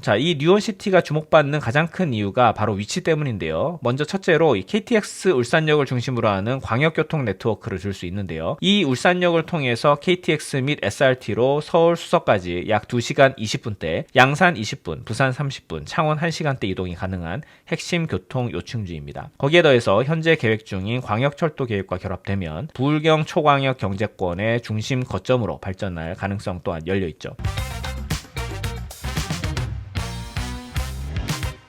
자, 이 뉴온시티가 주목받는 가장 큰 이유가 바로 위치 때문인데요. 먼저 첫째로 이 KTX 울산역을 중심으로 하는 광역교통 네트워크를 줄 수 있는데요. 이 울산역을 통해서 KTX 및 SRT로 서울 수서까지 약 2시간 20분대, 양산 20분, 부산 30분, 창원 1시간대 이동이 가능한 핵심 교통 요충지입니다. 거기에 더해서 현재 계획 중인 광역철도 계획과 결합되면 부울경 초광역 경제권의 중심 거점으로 발전할 가능성 또한 열려있죠.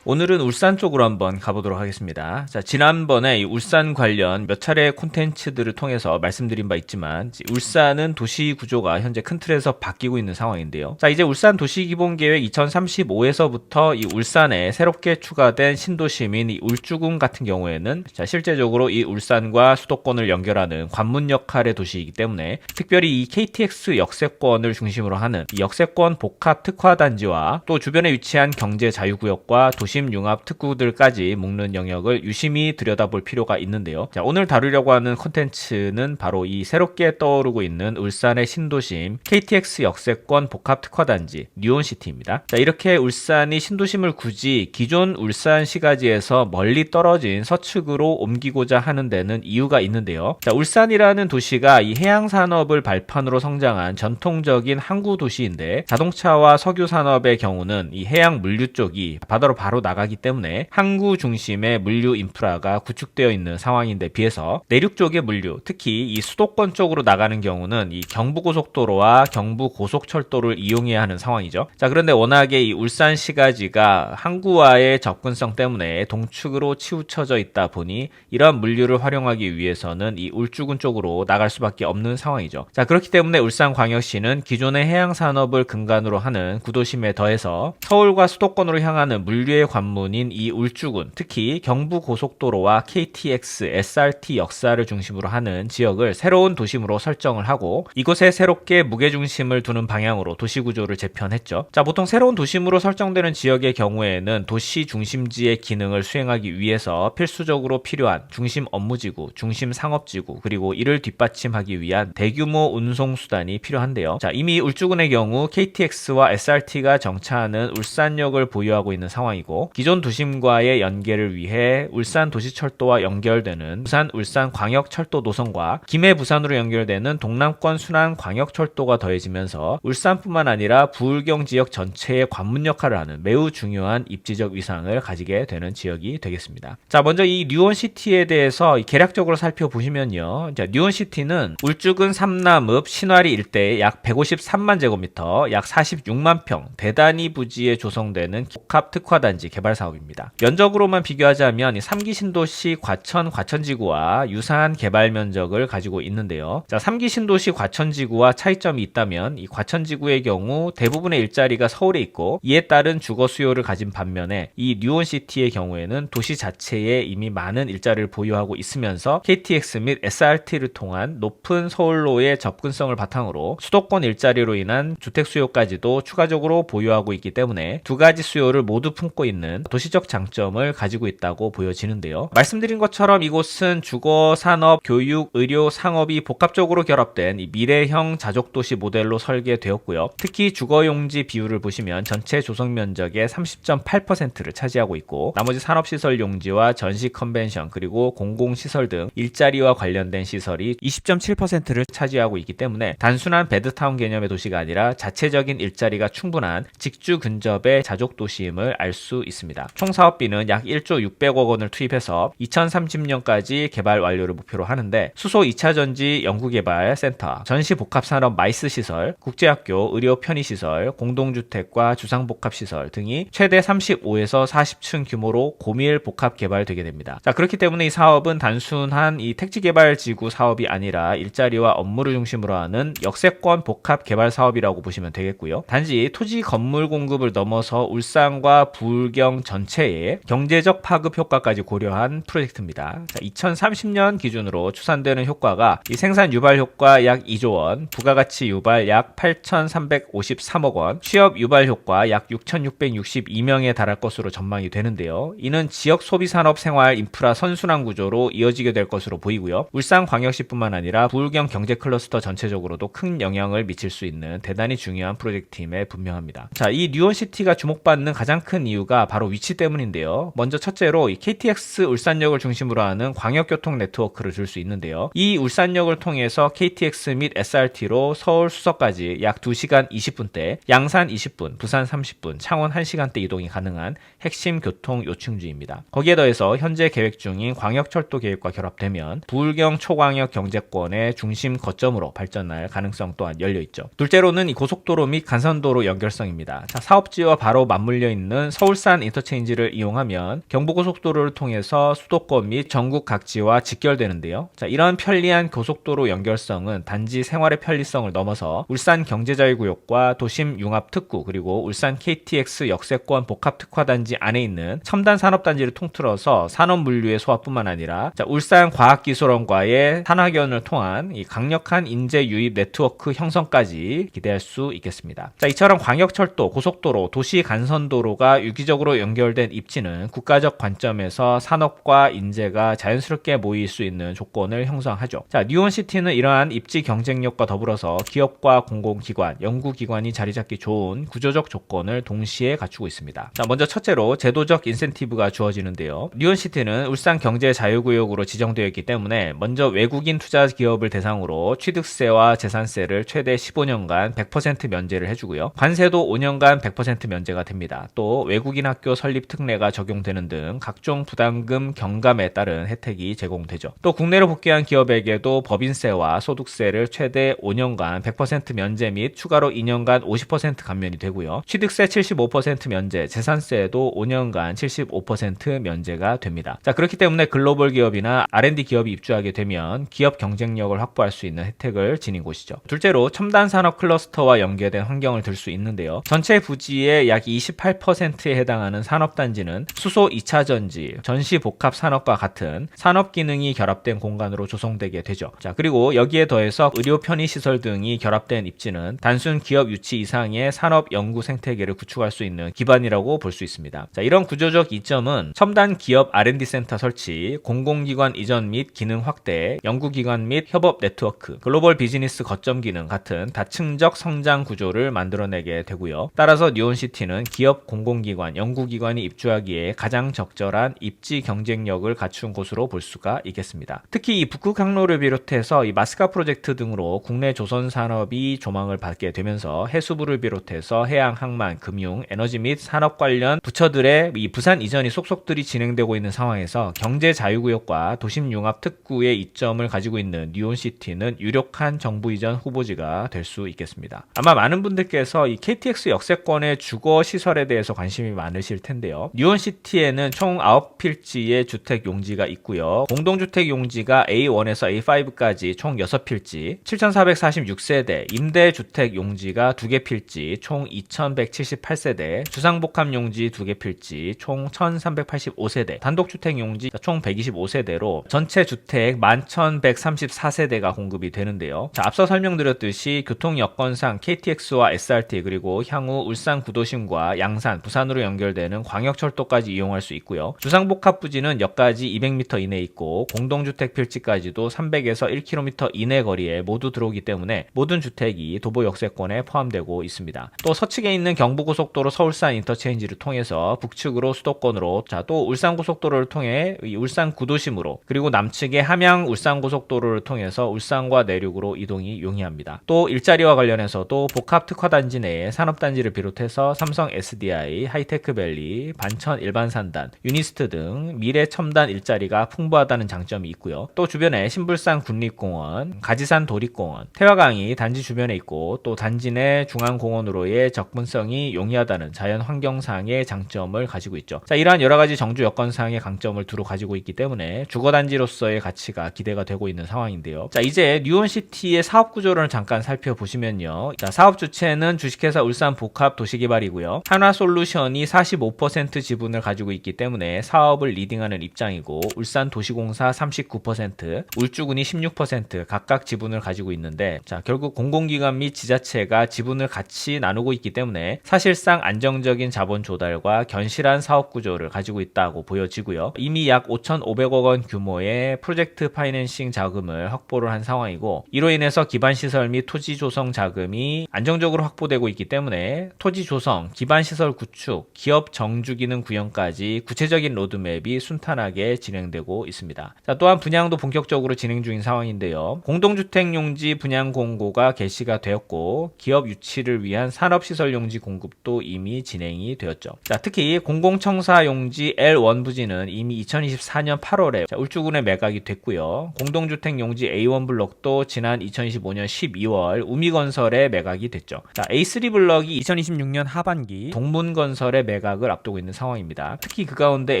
오늘은 울산 쪽으로 한번 가보도록 하겠습니다. 자, 지난번에 이 울산 관련 몇 차례 콘텐츠들을 통해서 말씀드린 바 있지만 울산은 도시 구조가 현재 큰 틀에서 바뀌고 있는 상황인데요. 자, 이제 울산 도시기본계획 2035에서부터 이 울산에 새롭게 추가된 신도시민 이 울주군 같은 경우에는 자, 실제적으로 이 울산과 수도권을 연결하는 관문 역할의 도시이기 때문에 특별히 이 KTX 역세권을 중심으로 하는 이 역세권 복합 특화단지와 또 주변에 위치한 경제 자유구역과 도심 융합 특구들까지 묶는 영역을 유심히 들여다볼 필요가 있는데요. 자, 오늘 다루려고 하는 콘텐츠는 바로 이 새롭게 떠오르고 있는 울산의 신도심 KTX 역세권 복합 특화단지 뉴온시티입니다. 자, 이렇게 울산이 신도심을 굳이 기존 울산 시가지에서 멀리 떨어진 서측으로 옮기고자 하는 데는 이유가 있는데요. 자, 울산이라는 도시가 이 해양 산업을 발판으로 성장한 전통적인 항구 도시인데 자동차와 석유 산업의 경우는 이 해양 물류 쪽이 바다로 바로 나가기 때문에 항구 중심의 물류 인프라가 구축되어 있는 상황인데 비해서 내륙 쪽의 물류, 특히 이 수도권 쪽으로 나가는 경우는 이 경부고속도로와 경부고속철도를 이용해야 하는 상황이죠. 자, 그런데 워낙에 이 울산 시가지가 항구와의 접근성 때문에 동축으로 치우쳐져 있다 보니 이러한 물류를 활용하기 위해서는 이 울주군 쪽으로 나갈 수밖에 없는 상황이죠. 자, 그렇기 때문에 울산광역시는 기존의 해양 산업을 근간으로 하는 구도심에 더해서 서울과 수도권으로 향하는 물류의 관문인 이 울주군, 특히 경부고속도로와 KTX, SRT 역사를 중심으로 하는 지역을 새로운 도심으로 설정을 하고 이곳에 새롭게 무게중심을 두는 방향으로 도시구조를 재편했죠. 자, 보통 새로운 도심으로 설정되는 지역의 경우에는 도시 중심지의 기능을 수행하기 위해서 필수적으로 필요한 중심 업무지구, 중심 상업지구, 그리고 이를 뒷받침하기 위한 대규모 운송수단이 필요한데요. 자, 이미 울주군의 경우 KTX와 SRT가 정차하는 울산역을 보유하고 있는 상황이고 기존 도심과의 연계를 위해 울산 도시철도와 연결되는 부산 울산 광역철도 노선과 김해 부산으로 연결되는 동남권 순환 광역철도가 더해지면서 울산뿐만 아니라 부울경 지역 전체의 관문 역할을 하는 매우 중요한 입지적 위상을 가지게 되는 지역이 되겠습니다. 자, 먼저 이 뉴온시티에 대해서 계략적으로 살펴보시면요. 자, 뉴온시티는 울주군 삼남읍 신화리 일대에 약 153만 제곱미터, 약 46만 평 대단위 부지에 조성되는 복합 특화단지 개발 사업입니다. 면적으로만 비교하자면 3기 신도시 과천지구와 유사한 개발 면적을 가지고 있는데요. 자, 3기 신도시 과천지구와 차이점이 있다면 이 과천지구의 경우 대부분의 일자리가 서울에 있고 이에 따른 주거 수요를 가진 반면에 이 뉴온시티의 경우에는 도시 자체에 이미 많은 일자리를 보유하고 있으면서 KTX 및 SRT를 통한 높은 서울로의 접근성을 바탕으로 수도권 일자리로 인한 주택 수요까지도 추가적으로 보유하고 있기 때문에 두 가지 수요를 모두 품고 있는 도시적 장점을 가지고 있다고 보여지는데요. 말씀드린 것처럼 이곳은 주거, 산업, 교육, 의료, 상업이 복합적으로 결합된 이 미래형 자족도시 모델로 설계되었고요. 특히 주거용지 비율을 보시면 전체 조성 면적의 30.8%를 차지하고 있고 나머지 산업시설 용지와 전시 컨벤션 그리고 공공시설 등 일자리와 관련된 시설이 20.7%를 차지하고 있기 때문에 단순한 베드타운 개념의 도시가 아니라 자체적인 일자리가 충분한 직주 근접의 자족도시임을 알 수 있습니다. 총 사업비는 약 1조 600억 원을 투입해서 2030년까지 개발 완료를 목표로 하는데 수소 2차 전지 연구개발 센터, 전시 복합산업 마이스 시설, 국제학교, 의료 편의시설, 공동주택과 주상복합시설 등이 최대 35에서 40층 규모로 고밀 복합 개발되게 됩니다. 자, 그렇기 때문에 이 사업은 단순한 이 택지개발지구 사업이 아니라 일자리와 업무를 중심으로 하는 역세권 복합 개발 사업이라고 보시면 되겠고요. 단지 토지 건물 공급을 넘어서 울산과 부울경 환경 전체의 경제적 파급 효과까지 고려한 프로젝트입니다. 자, 2030년 기준으로 추산되는 효과가 이 생산 유발 효과 약 2조 원, 부가가치 유발 약 8,353억 원, 취업 유발 효과 약 6,662명에 달할 것으로 전망이 되는데요. 이는 지역 소비산업 생활 인프라 선순환 구조로 이어지게 될 것으로 보이고요. 울산광역시뿐만 아니라 부울경 경제 클러스터 전체적으로도 큰 영향을 미칠 수 있는 대단히 중요한 프로젝트임에 분명합니다. 자, 이 뉴온시티가 주목받는 가장 큰 이유가 바로 위치 때문인데요. 먼저 첫째로 이 KTX 울산역을 중심으로 하는 광역교통 네트워크를 줄 수 있는데요. 이 울산역을 통해서 KTX 및 SRT로 서울 수서까지 약 2시간 20분대, 양산 20분, 부산 30분, 창원 1시간대 이동이 가능한 핵심 교통 요충지입니다. 거기에 더해서 현재 계획 중인 광역철도 계획과 결합되면 부울경 초광역 경제권의 중심 거점으로 발전할 가능성 또한 열려있죠. 둘째로는 이 고속도로 및 간선도로 연결성입니다. 자, 사업지와 바로 맞물려 있는 서울산 인터체인지를 이용하면 경부고속도로를 통해서 수도권 및 전국 각지와 직결되는데요. 자, 이런 편리한 고속도로 연결성은 단지 생활의 편리성을 넘어서 울산 경제자유구역과 도심 융합특구 그리고 울산 KTX 역세권 복합특화단지 안에 있는 첨단 산업단지를 통틀어서 산업물류의 소화뿐만 아니라 울산 과학기술원과의 산학연을 통한 이 강력한 인재 유입 네트워크 형성까지 기대할 수 있겠습니다. 자, 이처럼 광역철도, 고속도로, 도시 간선도로가 유기적으로 연결된 입지는 국가적 관점에서 산업과 인재가 자연스럽게 모일 수 있는 조건을 형성하죠. 자, 뉴온시티는 이러한 입지 경쟁력과 더불어서 기업과 공공기관, 연구기관이 자리잡기 좋은 구조적 조건을 동시에 갖추고 있습니다. 자, 먼저 첫째로 제도적 인센티브가 주어지는데요. 뉴온시티는 울산 경제자유구역으로 지정되어 있기 때문에 먼저 외국인 투자 기업을 대상으로 취득세와 재산세를 최대 15년간 100% 면제를 해주고요. 관세도 5년간 100% 면제가 됩니다. 또 외국인 학교 설립 특례가 적용되는 등 각종 부담금 경감에 따른 혜택이 제공되죠. 또 국내로 복귀한 기업에게도 법인세와 소득세를 최대 5년간 100% 면제 및 추가로 2년간 50% 감면이 되고요. 취득세 75% 면제, 재산세도 5년간 75% 면제가 됩니다. 자, 그렇기 때문에 글로벌 기업이나 R&D 기업이 입주하게 되면 기업 경쟁력을 확보할 수 있는 혜택을 지닌 곳이죠. 둘째로 첨단 산업 클러스터와 연계된 환경을 들 수 있는데요. 전체 부지의 약 28%에 해당하는 산업단지는 수소 2차 전지, 전시 복합 산업과 같은 산업 기능이 결합된 공간으로 조성되게 되죠. 자, 그리고 여기에 더해서 의료 편의시설 등이 결합된 입지는 단순 기업 유치 이상의 산업 연구 생태계를 구축할 수 있는 기반이라고 볼 수 있습니다. 자, 이런 구조적 이점은 첨단 기업 R&D 센터 설치, 공공기관 이전 및 기능 확대, 연구기관 및 협업 네트워크, 글로벌 비즈니스 거점 기능 같은 다층적 성장 구조를 만들어내게 되고요. 따라서 뉴온시티는 기업, 공공기관, 연구기관이 입주하기에 가장 적절한 입지 경쟁력을 갖춘 곳으로 볼 수가 있겠습니다. 특히 이 북극항로를 비롯해서 이 마스카 프로젝트 등으로 국내 조선 산업이 조망을 받게 되면서 해수부를 비롯해서 해양, 항만, 금융, 에너지 및 산업 관련 부처들의 이 부산 이전이 속속들이 진행되고 있는 상황에서 경제 자유구역과 도심 융합 특구의 이점을 가지고 있는 뉴온시티는 유력한 정부 이전 후보지가 될 수 있겠습니다. 아마 많은 분들께서 이 KTX 역세권의 주거 시설에 대해서 관심이 많으실 텐데요. 뉴온시티에는 총 9필지의 주택 용지가 있고요. 공동주택 용지가 A1에서 A5까지 총 6필지, 7,446세대, 임대주택 용지가 2개 필지, 총 2,178세대, 주상복합 용지 2개 필지, 총 1,385세대, 단독주택 용지 총 125세대로 전체 주택 11,134세대가 공급이 되는데요. 자, 앞서 설명드렸듯이 교통 여건상 KTX와 SRT 그리고 향후 울산 구도심과 양산, 부산으로 연결되는 광역철도까지 이용할 수 있고요. 주상복합 부지는 역까지 200m 이내에 있고 공동주택 필지까지도 300에서 1km 이내 거리에 모두 들어오기 때문에 모든 주택이 도보 역세권에 포함되고 있습니다. 또 서측에 있는 경부고속도로 서울산 인터체인지를 통해서 북측으로 수도권으로, 자, 또 울산고속도로를 통해 울산 구도심으로, 그리고 남측의 함양 울산고속도로를 통해서 울산과 내륙으로 이동이 용이합니다. 또 일자리와 관련해서도 복합특화단지 내에 산업단지를 비롯해서 삼성 SDI, 하이테크밸리, 반천 일반산단, 유니스트 등 미래 첨단 일자리가 풍부하다는 장점이 있고요. 또 주변에 신불산 군립공원, 가지산 도립공원, 태화강이 단지 주변에 있고 또 단지 내 중앙공원으로의 접근성이 용이하다는 자연 환경상의 장점을 가지고 있죠. 자, 이러한 여러가지 정주 여건상의 강점을 두루 가지고 있기 때문에 주거단지로서의 가치가 기대가 되고 있는 상황인데요. 자, 이제 뉴온시티의 사업 구조를 잠깐 살펴보시면요. 자, 사업 주체는 주식회사 울산 복합 도시개발이고요. 한화솔루션이 45% 지분을 가지고 있기 때문에 사업을 리딩하는 입장이고 울산도시공사 39%, 울주군이 16% 각각 지분을 가지고 있는데 자, 결국 공공기관 및 지자체가 지분을 같이 나누고 있기 때문에 사실상 안정적인 자본 조달과 견실한 사업 구조를 가지고 있다고 보여지고요. 이미 약 5,500억 원 규모의 프로젝트 파이낸싱 자금을 확보를 한 상황이고 이로 인해서 기반시설 및 토지 조성 자금이 안정적으로 확보되고 있기 때문에 토지 조성, 기반시설 구축, 기업 정주기능 구현까지 구체적인 로드맵이 순탄하게 진행되고 있습니다. 자, 또한 분양도 본격적으로 진행 중인 상황인데요. 공동주택용지 분양 공고가 개시가 되었고 기업 유치를 위한 산업시설용지 공급도 이미 진행이 되었죠. 자, 특히 공공청사용지 L1 부지는 이미 2024년 8월에 울주군에 매각이 됐고요. 공동주택용지 A1 블록도 지난 2025년 12월 우미건설에 매각이 됐죠. 자, A3 블럭이 2026년 하반기 동문건설의 매각을 앞두고 있는 상황입니다. 특히 그 가운데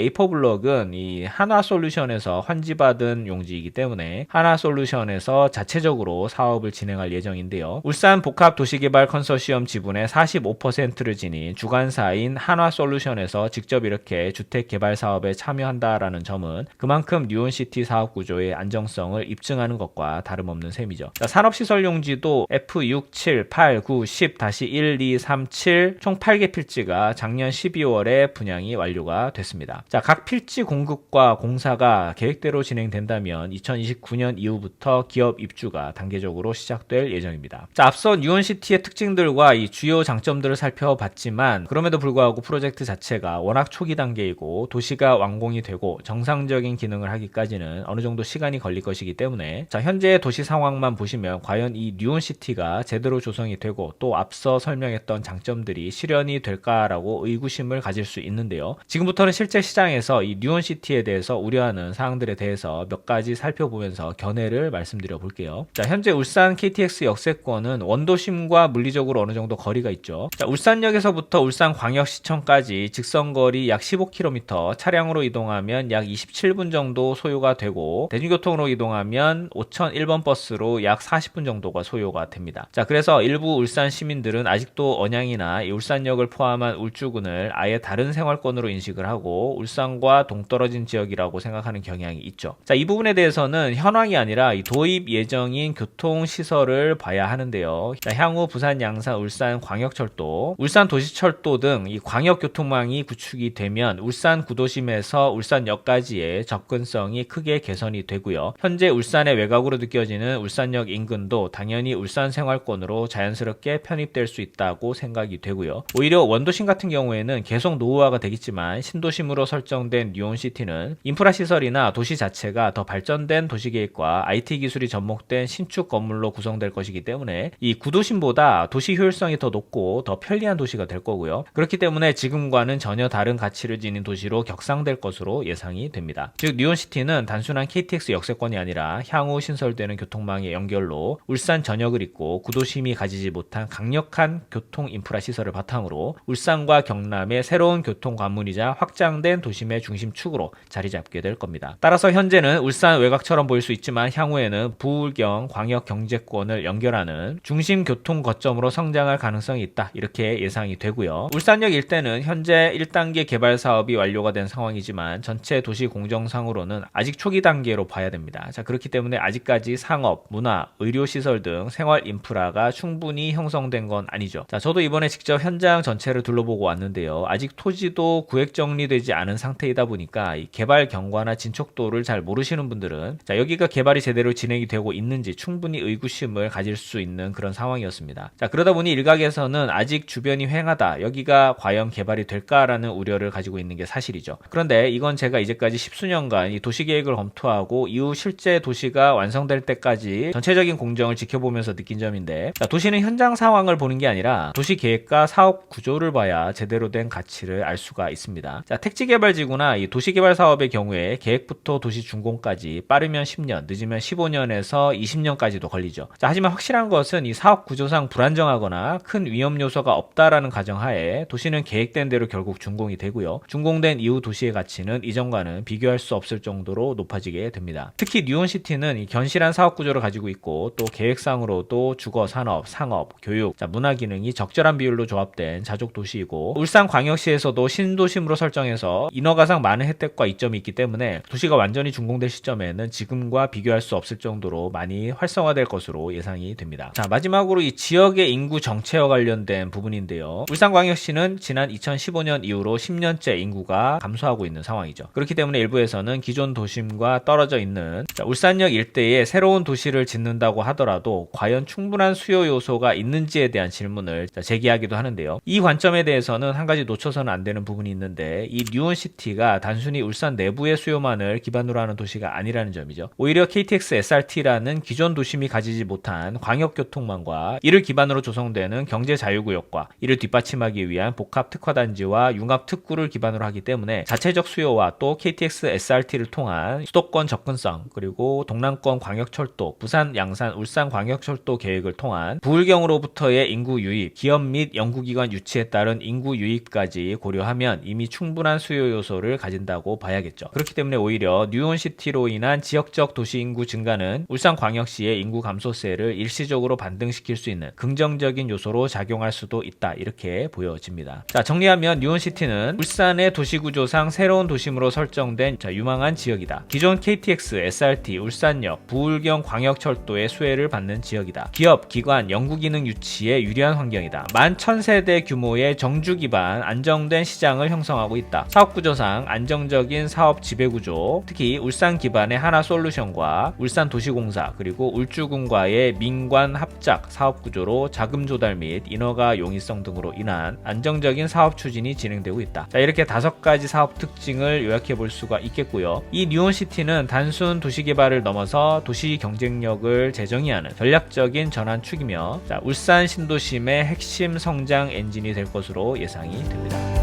A4 블럭은 이 한화솔루션에서 환지받은 용지이기 때문에 한화솔루션에서 자체적으로 사업을 진행할 예정인데요. 울산 복합도시개발 컨소시엄 지분의 45%를 지닌 주관사인 한화솔루션에서 직접 이렇게 주택개발 사업에 참여한다라는 점은 그만큼 뉴온시티 사업 구조의 안정성을 입증하는 것과 다름없는 셈이죠. 산업시설 용지도 F6, 7, 8, 9, 10-1, 2, 3, 7 총 8개 필지가 작년 12월에 분양이 완료가 됐습니다. 자, 각 필지 공급과 공사가 계획대로 진행된다면 2029년 이후부터 기업 입주가 단계적으로 시작될 예정입니다. 자, 앞서 뉴온시티의 특징들과 이 주요 장점들을 살펴봤지만 그럼에도 불구하고 프로젝트 자체가 워낙 초기 단계이고 도시가 완공이 되고 정상적인 기능을 하기까지는 어느 정도 시간이 걸릴 것이기 때문에 자, 현재의 도시 상황만 보시면 과연 이 뉴온시티가 제대로 조성이 되고 또 앞서 설명했던 장점들이 실현이 될까라고 의구심을 가질 수 있는데요. 지금부터는 실제 시장에서 이 뉴온시티에 대해서 우려하는 사항들에 대해서 몇 가지 살펴보면서 견해를 말씀드려 볼게요. 자, 현재 울산 KTX 역세권은 원도심과 물리적으로 어느 정도 거리가 있죠. 자, 울산역에서부터 울산광역시청까지 직선거리 약 15km, 차량으로 이동하면 약 27분 정도 소요가 되고 대중교통으로 이동하면 5001번 버스로 약 40분 정도가 소요가 됩니다. 자, 그래서 일부 울산 시민들은 아직도 언양이나 이 울산역을 포함한 울주군을 아예 다른 생활권으로 인식을 하고 울산과 동떨어진 지역이라고 생각하는 경향이 있죠. 자, 이 부분에 대해서는 현황이 아니라 이 도입 예정인 교통시설을 봐야 하는데요. 자, 향후 부산, 양산, 울산 광역철도, 울산 도시철도 등 이 광역교통망이 구축이 되면 울산 구도심에서 울산역까지의 접근성이 크게 개선이 되고요. 현재 울산의 외곽으로 느껴지는 울산역 인근도 당연히 울산 생활권으로 자연스럽게 편입될 수 있다고 생각이 되고요. 오히려 원도심 같은 경우에는 계속 노후화가 되겠지만 신도심으로 설정된 뉴온시티는 인프라 시설이나 도시 자체가 더 발전된 도시계획과 IT 기술이 접목된 신축 건물로 구성될 것이기 때문에 이 구도심보다 도시 효율성이 더 높고 더 편리한 도시가 될 거고요. 그렇기 때문에 지금과는 전혀 다른 가치를 지닌 도시로 격상될 것으로 예상이 됩니다. 즉 뉴온시티는 단순한 KTX 역세권이 아니라 향후 신설되는 교통망의 연결로 울산 전역을 잇고 구도심이 가지지 못한 강력한 교통 인프라 시설을 바탕으로 울산과 경남의 새로운 교통 관문이자 확장된 도심의 중심축으로 자리 잡게 될 겁니다. 따라서 현재는 울산 외곽처럼 보일 수 있지만 향후에는 부울경 광역 경제권을 연결하는 중심 교통 거점으로 성장할 가능성이 있다. 이렇게 예상이 되고요. 울산역 일대는 현재 1단계 개발 사업이 완료가 된 상황이지만 전체 도시 공정상으로는 아직 초기 단계로 봐야 됩니다. 자, 그렇기 때문에 아직까지 상업, 문화, 의료시설 등 생활 인프라가 충분히 형성된 건 아니죠. 자, 저도 이번에 직접 현장 전체를 둘러보고 왔는데요. 아직 토지도 구획 정리되지 않은 상태이다 보니까 이 개발 경과나 진척도를 잘 모르시는 분들은 자, 여기가 개발이 제대로 진행이 되고 있는지 충분히 의구심을 가질 수 있는 그런 상황이었습니다. 자, 그러다 보니 일각에서는 아직 주변이 휑하다, 여기가 과연 개발이 될까라는 우려를 가지고 있는 게 사실이죠. 그런데 이건 제가 이제까지 십수년간 이 도시계획을 검토하고 이후 실제 도시가 완성될 때까지 전체적인 공정을 지켜보면서 느낀 점인데 자, 도시는 현장 상황을 보는 게 아니라 도시계획과 사업 구조를 봐야 제대로 된 가치를 알 수가 있습니다. 자, 택지개발지구나 이 도시개발 사업의 경우에 계획부터 도시 준공까지 빠르면 10년, 늦으면 15년에서 20년까지도 걸리죠. 자, 하지만 확실한 것은 이 사업 구조상 불안정하거나 큰 위험 요소가 없다라는 가정하에 도시는 계획된 대로 결국 준공이 되고요. 준공된 이후 도시의 가치는 이전과는 비교할 수 없을 정도로 높아지게 됩니다. 특히 뉴온시티는 이 견실한 사업 구조를 가지고 있고 또 계획상으로도 주거, 산업, 상업, 교육, 문화 기능이 적절한 비율로 조합된 자족 도시이고 울산 울산광역시에서도 신도심으로 설정해서 인허가상 많은 혜택과 이점이 있기 때문에 도시가 완전히 준공될 시점에는 지금과 비교할 수 없을 정도로 많이 활성화될 것으로 예상이 됩니다. 자, 마지막으로 이 지역의 인구 정체와 관련된 부분인데요. 울산광역시는 지난 2015년 이후로 10년째 인구가 감소하고 있는 상황이죠. 그렇기 때문에 일부에서는 기존 도심과 떨어져 있는 울산역 일대에 새로운 도시를 짓는다고 하더라도 과연 충분한 수요 요소가 있는지에 대한 질문을 제기하기도 하는데요. 이 관점에 대해서는 한 가지 놓쳐서는 안 되는 부분이 있는데, 이 뉴온시티가 단순히 울산 내부의 수요만을 기반으로 하는 도시가 아니라는 점이죠. 오히려 KTX SRT라는 기존 도심이 가지지 못한 광역교통망과 이를 기반으로 조성되는 경제자유구역과 이를 뒷받침하기 위한 복합특화단지와 융합특구를 기반으로 하기 때문에 자체적 수요와 또 KTX SRT를 통한 수도권 접근성, 그리고 동남권 광역철도, 부산, 양산, 울산 광역철도 계획을 통한 부울경으로부터의 인구 유입, 기업 및 연구기관 유치에 따른 인구 유입까지 고려하면 이미 충분한 수요 요소를 가진다고 봐야겠죠. 그렇기 때문에 오히려 뉴온시티로 인한 지역적 도시 인구 증가는 울산광역시의 인구 감소세를 일시적으로 반등시킬 수 있는 긍정적인 요소로 작용할 수도 있다, 이렇게 보여집니다. 자, 정리하면 뉴온시티는 울산의 도시구조상 새로운 도심으로 설정된 유망한 지역이다. 기존 KTX, SRT, 울산역, 부울경 광역철도의 수혜를 받는 지역이다. 기업, 기관, 연구기능 유치에 유리한 환경이다. 11,000세대 규모의 정주 기반 안정된 시장을 형성하고 있다. 사업구조상 안정적인 사업 지배구조, 특히 울산 기반의 하나솔루션과 울산도시공사 그리고 울주군과의 민관 합작 사업구조로 자금 조달 및 인허가 용이성 등으로 인한 안정적인 사업 추진이 진행되고 있다. 자, 이렇게 5가지 사업 특징을 요약해 볼 수가 있겠고요. 이 뉴온시티는 단순 도시개발을 넘어서 도시 경쟁력을 재정의하는 전략적인 전환축이며, 울산 신도심의 핵심 성장 엔진이 될 것으로 예상이 됩니다.